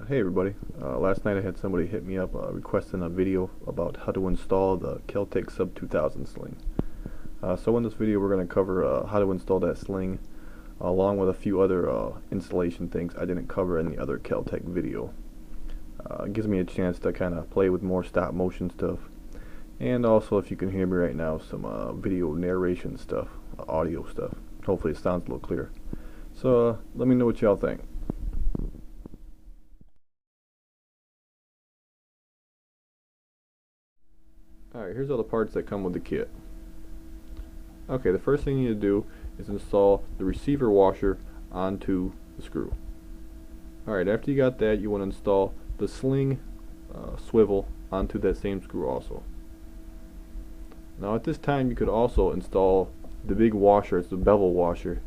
Hey everybody, last night I had somebody hit me up requesting a video about how to install the Kel-tec Sub 2000 sling. So in this video we're going to cover how to install that sling along with a few other installation things I didn't cover in the other Kel-tec video. It gives me a chance to kind of play with more stop motion stuff, and also, if you can hear me right now, some video narration stuff, audio stuff. Hopefully it sounds a little clear. So let me know what y'all think. Alright, here's all the parts that come with the kit. Okay, the first thing you need to do is install the receiver washer onto the screw. Alright, after you got that, you want to install the sling swivel onto that same screw also. Now at this time you could also install the big washer. It's the bevel washer,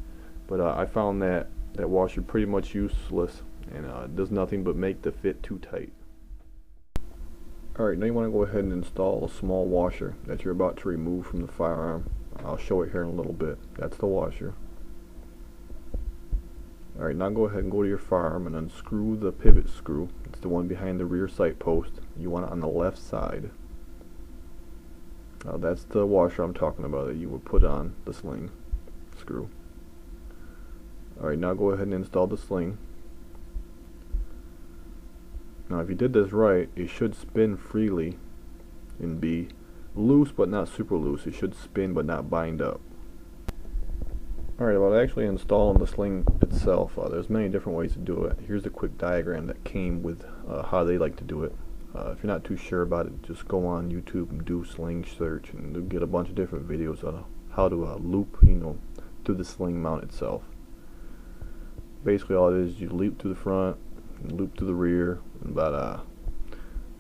but I found that washer pretty much useless, and it does nothing but make the fit too tight. Alright, now you want to go ahead and install a small washer that you're about to remove from the firearm. I'll show it here in a little bit. That's the washer. Alright, now go ahead and go to your firearm and unscrew the pivot screw. It's the one behind the rear sight post. You want it on the left side. That's the washer I'm talking about that you would put on the sling screw. Alright, now go ahead and install the sling. Now if you did this right, it should spin freely and be loose but not super loose. It should spin but not bind up. Alright, about actually installing the sling itself, there's many different ways to do it. Here's a quick diagram that came with how they like to do it. If you're not too sure about it, just go on YouTube and do sling search, and you'll get a bunch of different videos on how to loop, through the sling mount itself. Basically all it is, you loop to the front and loop to the rear. Now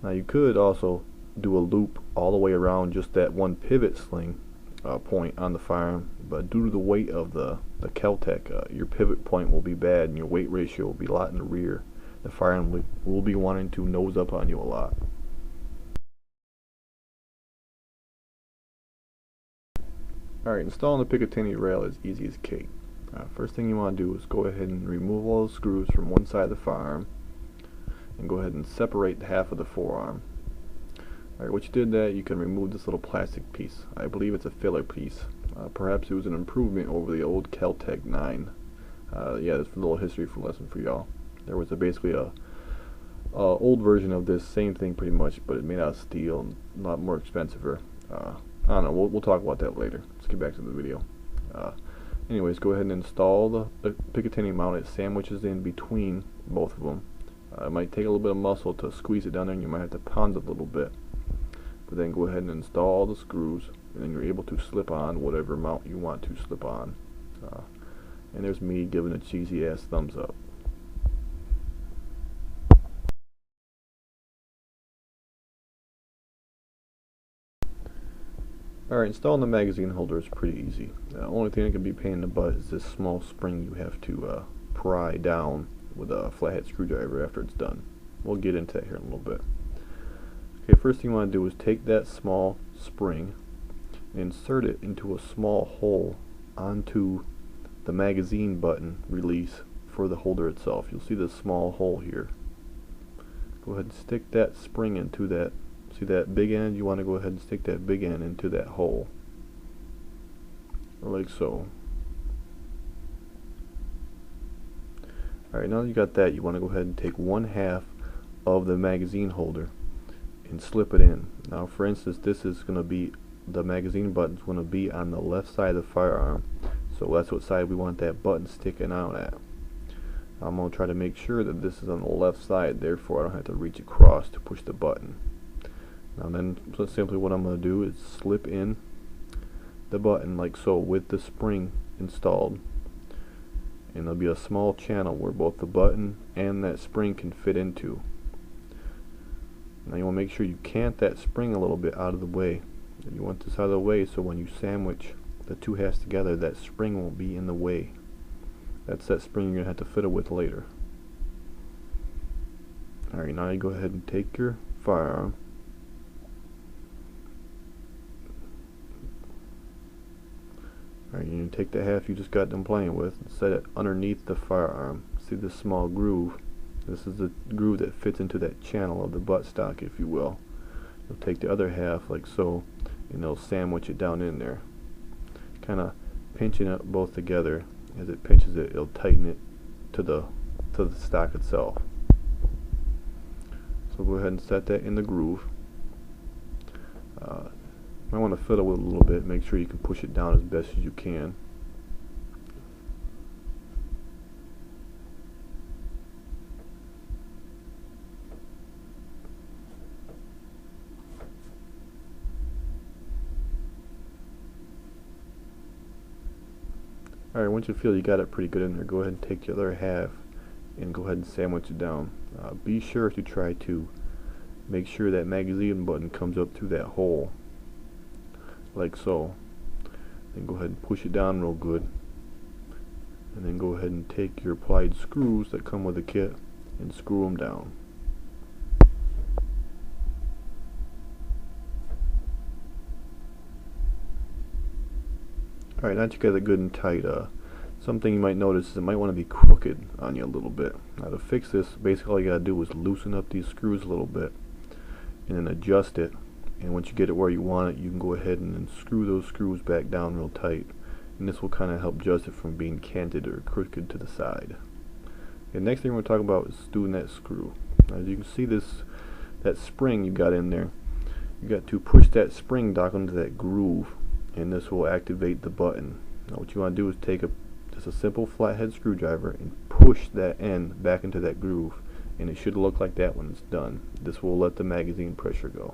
you could also do a loop all the way around just that one pivot sling point on the firearm, but due to the weight of the Kel-tec, your pivot point will be bad and your weight ratio will be a lot in the rear. The firearm will be wanting to nose up on you a lot. Alright, installing the Picatinny rail is easy as cake. First thing you want to do is go ahead and remove all the screws from one side of the firearm and go ahead and separate half of the forearm. Alright, once you did that, you can remove this little plastic piece. I believe it's a filler piece. Perhaps it was an improvement over the old Kel-tec 9. Yeah, that's a little history lesson for y'all. There was basically a old version of this same thing pretty much, but it made out of steel and a lot more expensive. I don't know, we'll talk about that later. Let's get back to the video. Anyways, go ahead and install the Picatinny mount. It sandwiches in between both of them. It might take a little bit of muscle to squeeze it down there, and you might have to pound it a little bit. But then go ahead and install all the screws, and then you're able to slip on whatever mount you want to slip on. And there's me giving a cheesy ass thumbs up. Alright, installing the magazine holder is pretty easy. The only thing that can be a pain in the butt is this small spring you have to pry down with a flathead screwdriver after it's done. We'll get into that here in a little bit. Okay, first thing you want to do is take that small spring and insert it into a small hole onto the magazine button release for the holder itself. You'll see this small hole here. Go ahead and stick that spring into that. See that big end? You want to go ahead and stick that big end into that hole, like so. Alright, now that you got that, you want to go ahead and take one half of the magazine holder and slip it in. Now for instance, this is going to be, the magazine button's going to be on the left side of the firearm, so that's what side we want that button sticking out at. I'm going to try to make sure that this is on the left side, therefore I don't have to reach across to push the button. Now then, so simply what I'm going to do is slip in the button like so with the spring installed, and there'll be a small channel where both the button and that spring can fit into. Now you want to make sure you cant that spring a little bit out of the way. You want this out of the way so when you sandwich the two halves together, that spring won't be in the way. That's that spring you're going to have to fiddle with later. Alright, now you go ahead and take your firearm. Alright, you take the half you just got done playing with and set it underneath the firearm. See this small groove? This is the groove that fits into that channel of the buttstock, if you will. You'll take the other half like so, and they'll sandwich it down in there, kind of pinching it both together. As it pinches it, it'll tighten it to the stock itself. So go ahead and set that in the groove. I want to fiddle with it a little bit. Make sure you can push it down as best as you can. Alright, once you feel you got it pretty good in there, go ahead and take the other half and go ahead and sandwich it down. Be sure to try to make sure that magazine button comes up through that hole, like so. Then go ahead and push it down real good, and then go ahead and take your applied screws that come with the kit and screw them down. Alright, now that you got it good and tight, something you might notice is it might want to be crooked on you a little bit. Now to fix this, basically all you got to do is loosen up these screws a little bit and then adjust it, and once you get it where you want it, you can go ahead and then screw those screws back down real tight, and this will kind of help adjust it from being canted or crooked to the side. The next thing we're going to talk about is doing that screw. Now, as you can see, that spring you got in there, you got to push that spring down into that groove, and this will activate the button. Now what you want to do is take just a simple flathead screwdriver and push that end back into that groove, and it should look like that when it's done. This will let the magazine pressure go.